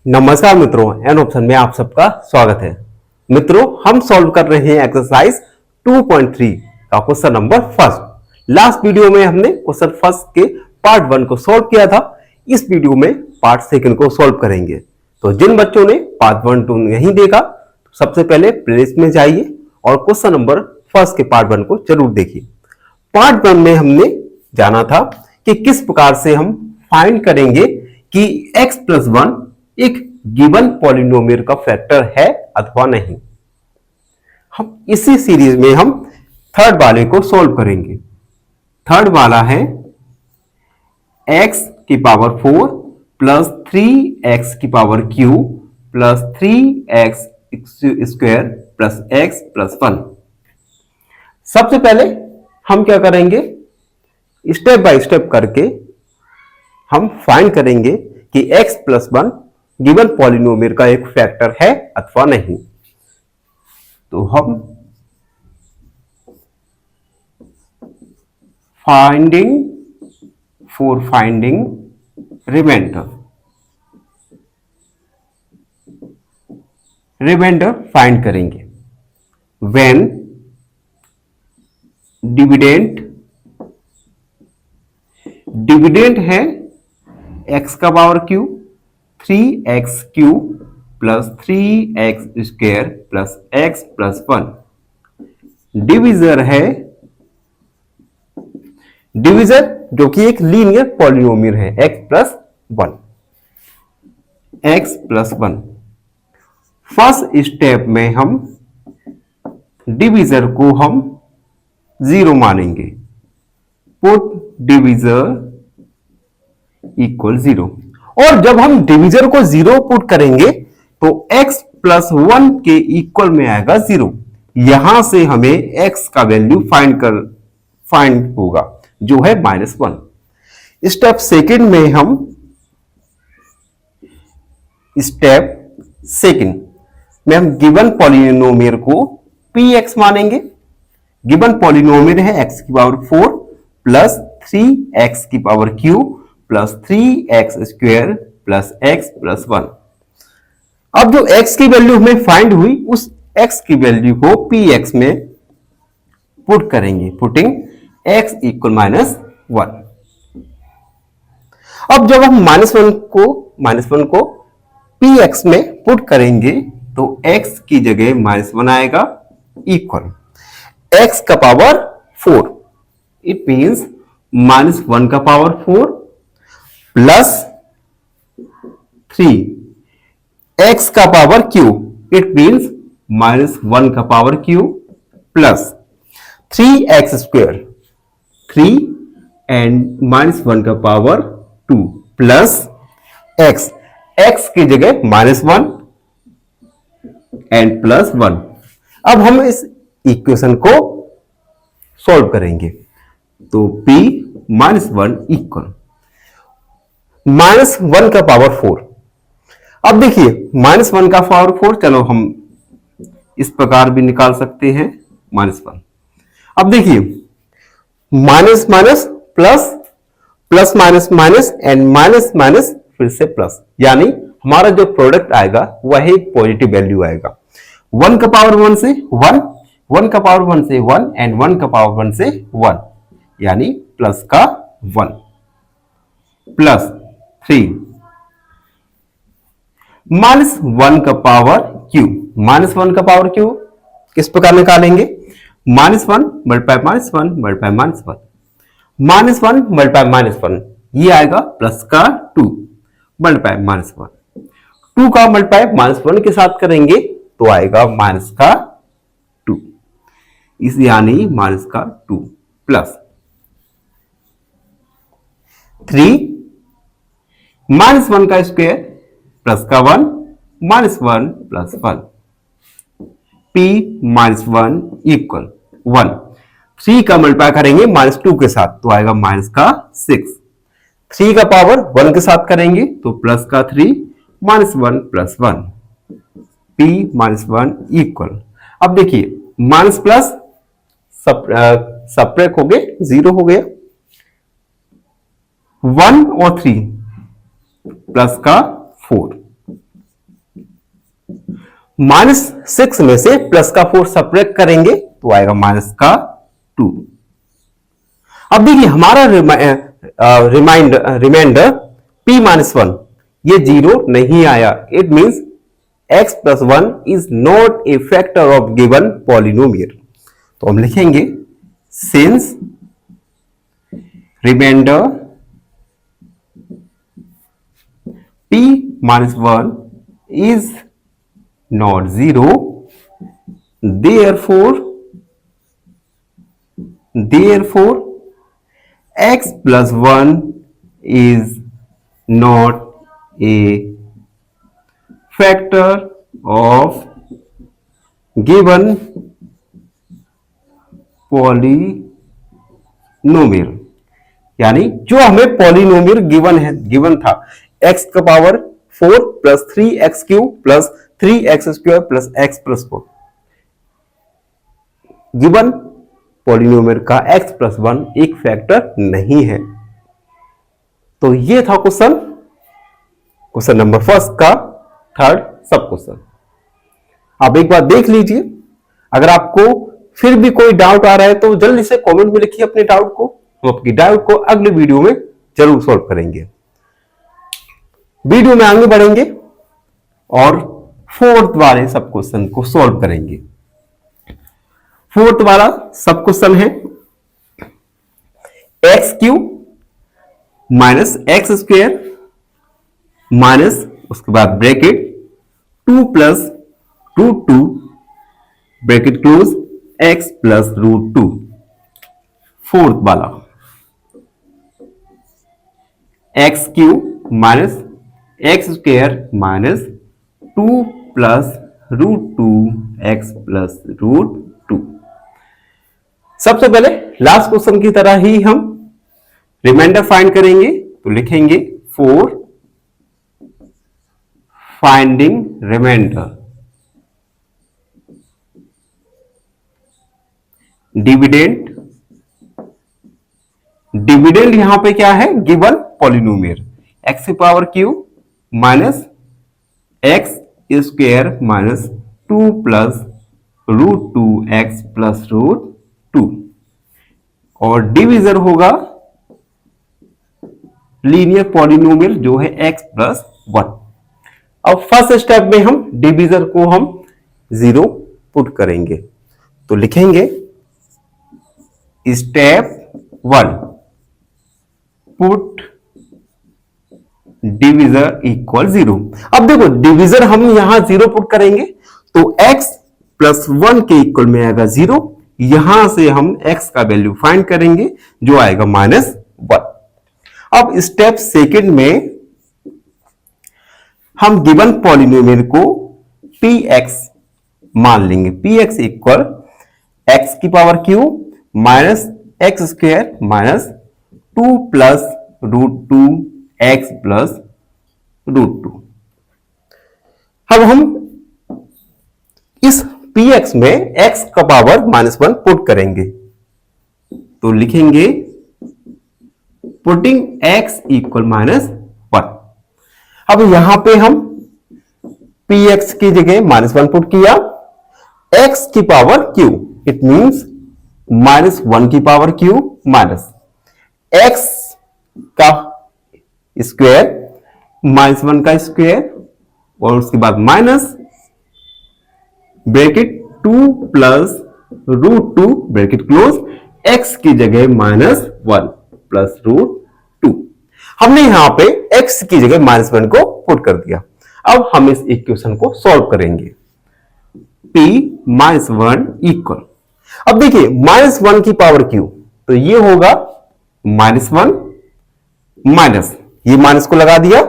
नमस्कार मित्रों, an option में आप सबका स्वागत है। मित्रों, हम सॉल्व कर रहे हैं एक्सरसाइज 2.3 का question number first. Last video में हमने क्वेश्चन फर्स्ट के पार्ट 1 को सॉल्व किया था। इस वीडियो में पार्ट सेकंड को सॉल्व करेंगे। तो जिन बच्चों ने पार्ट 1 2 नहीं देखा, तो सबसे पहले प्लेलिस्ट में जाइए और क्वेश्चन नंबर फर्स्ट के पार्ट 1 को जरूर देखिए। पार्ट 1 में हमने जाना था कि किस प्रकार से हम फाइंड करेंगे कि x प्लस 1 एक गिवन पॉलिनोमियल का फैक्टर है अथवा नहीं। हम इसी सीरीज में हम थर्ड वाले को सॉल्व करेंगे। थर्ड वाला है x की पावर 4 प्लस 3x की power Q plus 3x square plus x plus 1। सबसे पहले हम क्या करेंगे, स्टेप बाय स्टेप करके हम फाइंड करेंगे कि x प्लस 1 गिवन पॉलिनोमियल का एक फैक्टर है अथवा नहीं। तो हम फाइंडिंग रिमाइंडर फाइंड करेंगे। व्हेन डिविडेंड है x का power Q 3x Q plus 3x square plus x plus 1। Divisor है जो कि एक लीनियर पॉलिनोमियल है x प्लस 1। फर्स्ट स्टेप में हम डिविजर को हम 0 मानेंगे। Put divisor equal 0। और जब हम डिविजर को 0 पुट करेंगे तो x प्लस 1 के इक्वल में आएगा 0। यहां से हमें x का वैल्यू फाइंड होगा जो है -1। स्टेप सेकंड में हम गिवन पॉलिनोमियल को px मानेंगे। गिवन पॉलिनोमियल है x की पावर 4 प्लस 3x की power Q plus 3x square plus x plus 1। अब जो x की वैल्यू हमें फाइंड हुई, उस x की वैल्यू को px में पुट करेंगे, पुटिंग x इक्वल -1। अब जब हम -1 को px में पुट करेंगे तो x की जगह -1 आएगा इक्वल x का पावर 4। इट मींस -1 का पावर 4 प्लस 3 x का पावर क्यू। इट मींस -1 का power Q plus 3x square 3 and -1 का पावर 2 प्लस x की जगह -1 एंड प्लस 1। अब हम इस इक्वेशन को सॉल्व करेंगे। तो p -1 इक्वल -1 का पावर 4। अब देखिए -1 का पावर 4, चलो हम इस प्रकार भी निकाल सकते हैं -1। अब देखिए minus minus plus, plus minus minus and minus minus फिर से प्लस, यानी हमारा जो प्रोडक्ट आएगा वह एक पॉजिटिव वैल्यू आएगा। 1 का पावर 1 से 1, 1 का पावर 1 से 1 एंड 1 का पावर 1 से 1, यानी प्लस का 1 प्लस 3 -1 का पावर क्यू। -1 का पावर क्यू किस प्रकार निकालेंगे, -1 मल्टीप्लाई -1 मल्टीप्लाई -1, -1 मल्टीप्लाई -1 ये आएगा प्लस का 2 मल्टीप्लाई -1। 2 का मल्टीप्लाई -1 के साथ करेंगे तो आएगा माइनस का 2, इस यानी माइनस का 2 प्लस 3 -1 का स्क्वायर प्लस का 1 -1 प्लस 1। p -1 equal 1। 3 का मल्टीप्लाई करेंगे -2 के साथ तो आएगा माइनस का 6। 3 का पावर 1 के साथ करेंगे तो प्लस का 3 -1 प्लस 1। p -1 इक्वल, अब देखिए माइनस प्लस सब्ट्रैक्ट हो गए, 0 हो गया। 1 और 3 प्लस का 4 -6 में से प्लस का 4 सब्ट्रैक्ट करेंगे तो आएगा माइनस का 2। अब देखिए हमारा रिमाइंडर p-1 ये 0 नहीं आया। It means x plus 1 is not a factor of given polynomial। तो हम लिखेंगे since remainder p-1 is not 0, therefore x plus 1 is not a factor of given polynomial। यानी जो हमें पॉलिनोमियल गिवन था x का power 4 plus 3x cube plus 3x square plus x plus 4, given polynomial का x plus 1 एक factor नहीं है। तो ये था क्वेश्चन नंबर फर्स्ट का थर्ड सब क्वेश्चन। आप एक बार देख लीजिए, अगर आपको फिर भी कोई डाउट आ रहा है तो जल्दी से कमेंट में लिखिए अपने डाउट को, हम आपकी डाउट को अगले वीडियो में जरूर सॉल्व करेंगे। वीडियो में आगे बढ़ेंगे और फोर्थ वाले सब क्वेश्चन को सॉल्व करेंगे। फोर्थ वाला सब क्वेश्चन है x cube minus x square minus उसके बाद bracket 2 plus root 2 bracket close x plus root 2। Fourth वाला x cube minus x square minus 2 plus root 2 x plus root 2। सबसे पहले last question की तरह ही हम रिमाइंडर फाइंड करेंगे, तो लिखेंगे 4 फाइंडिंग रिमाइंडर। डिविडेंड यहां पे क्या है, गिवन पॉलिनोमियल एक्स की power cube minus x square minus 2 plus root 2 x plus root 2, और डिविजर होगा लीनियर पॉलिनोमियल जो है x प्लस 1। अब फर्स्ट स्टेप में हम डिविजर को हम 0 पुट करेंगे, तो लिखेंगे स्टेप 1 पुट डिविजर इक्वल 0। अब देखो डिविजर हम यहां 0 पुट करेंगे तो x प्लस 1 के इक्वल में आएगा 0। यहां से हम x का वैल्यू फाइंड करेंगे जो आएगा -1। अब स्टेप सेकंड में हम गिवन पॉलिनोमियल को px मान लेंगे। px इक्वल x की power cube minus x square minus 2 plus root 2 x plus root 2। अब हम इस px में x का पावर -1 पुट करेंगे, तो लिखेंगे पुटिंग x इक्वल -1। अब यहां पे हम px की जगह -1 पुट किया, x की पावर q, इट मींस -1 की पावर q माइनस x का स्क्वायर -1 का स्क्वायर और उसके बाद minus bracket 2 plus root 2 bracket close x की जगह -1 प्लस रूट 2। हमने यहां पे x की जगह -1 को पुट कर दिया। अब हम इस इक्वेशन को सॉल्व करेंगे। p-1 इक्वल, अब देखिए -1 की पावर q, तो ये होगा -1 माइनस, ये माइनस को लगा दिया,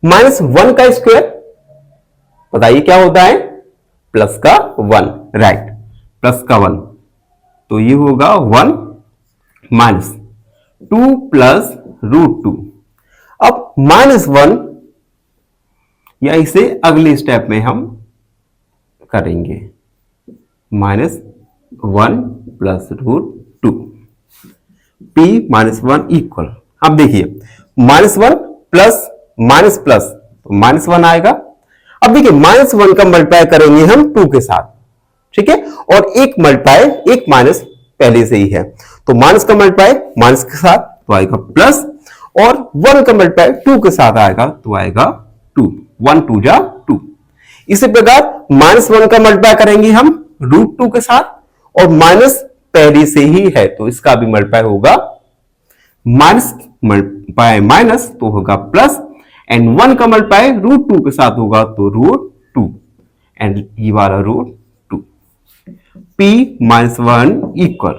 -1 का स्क्वायर बताइए क्या होता है, प्लस का 1, राइट, प्लस का 1, तो ये होगा 1 माइनस 2 प्लस रूट 2। अब -1 या इसे अगले स्टेप में हम करेंगे -1 प्लस रूट 2, p-1 इक्वल, अब देखिए -1 प्लस माइनस प्लस तो -1 आएगा। अब देखिए -1 का मल्टीप्लाई करेंगे हम 2 के साथ, ठीक है, और एक मल्टीप्लाई एक माइनस पहले से ही है, तो माइनस का मल्टीप्लाई माइनस के साथ तो आएगा प्लस, और 1 का मल्टीप्लाई 2 के साथ आएगा तो आएगा 2, 1 2 जा 2। इसी प्रकार -1 का मल्टीप्लाई करेंगे हम √2 के साथ, और माइनस पहले से ही है तो इसका भी मल्टीप्लाई होगा माइनस मल्टीप्लाई माइनस तो होगा प्लस, एंड 1 का मल्टीप्लाई √2 के साथ होगा तो √2, एंड ये वाला √2। p -1 equal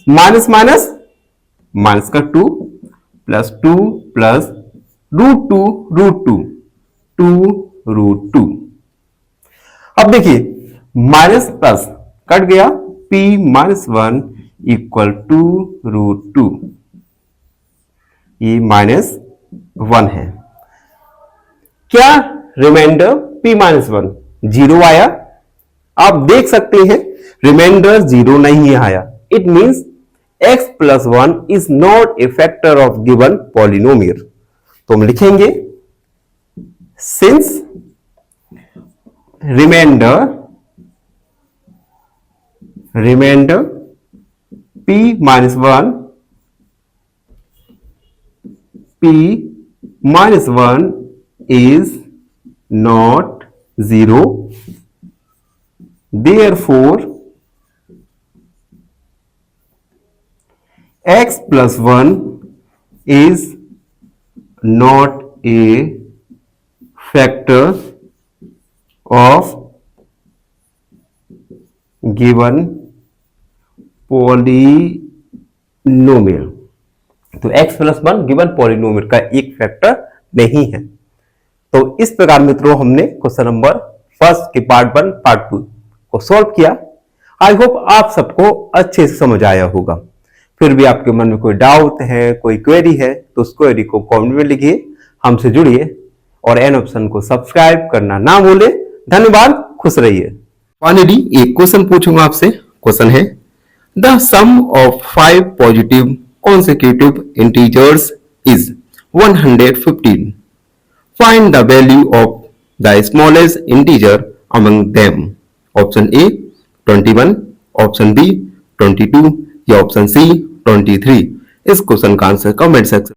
minus minus minus का 2 प्लस 2 प्लस √2 √2 2 √2। अब देखिए माइनस प्लस कट गया, p -1 इक्वल 2 √2, ये -1 है। क्या रिमाइंडर p -1 0 आया? आप देख सकते हैं रिमाइंडर 0 नहीं आया, it means x + 1 is not a factor of given polynomial. तो हम लिखेंगे since reminder p -1 is not 0, therefore x + 1 is not a factor of given polynomial। तो x + 1 गिवन पॉलिनोमियल का एक फैक्टर नहीं है। तो इस प्रकार मित्रों हमने क्वेश्चन नंबर फर्स्ट के पार्ट 1 पार्ट 2 को सॉल्व किया। आई होप आप सबको अच्छे से समझ आया होगा। फिर भी आपके मन में कोई डाउट है, कोई क्वेरी है तो उस क्वेरी को कमेंट में लिखिए, हमसे जुड़िए और एन ऑप्शन को सब्सक्राइब करना ना भूले। धन्यवाद, खुश रहिए। फाइनली एक क्वेश्चन पूछूंगा आपसे। क्वेश्चन है the sum of 5 positive consecutive integers is 115. Find the value of the smallest integer among them. Option A 21, option B 22 या option C 23। इस क्वेश्चन का आंसर कमेंट सेक्शन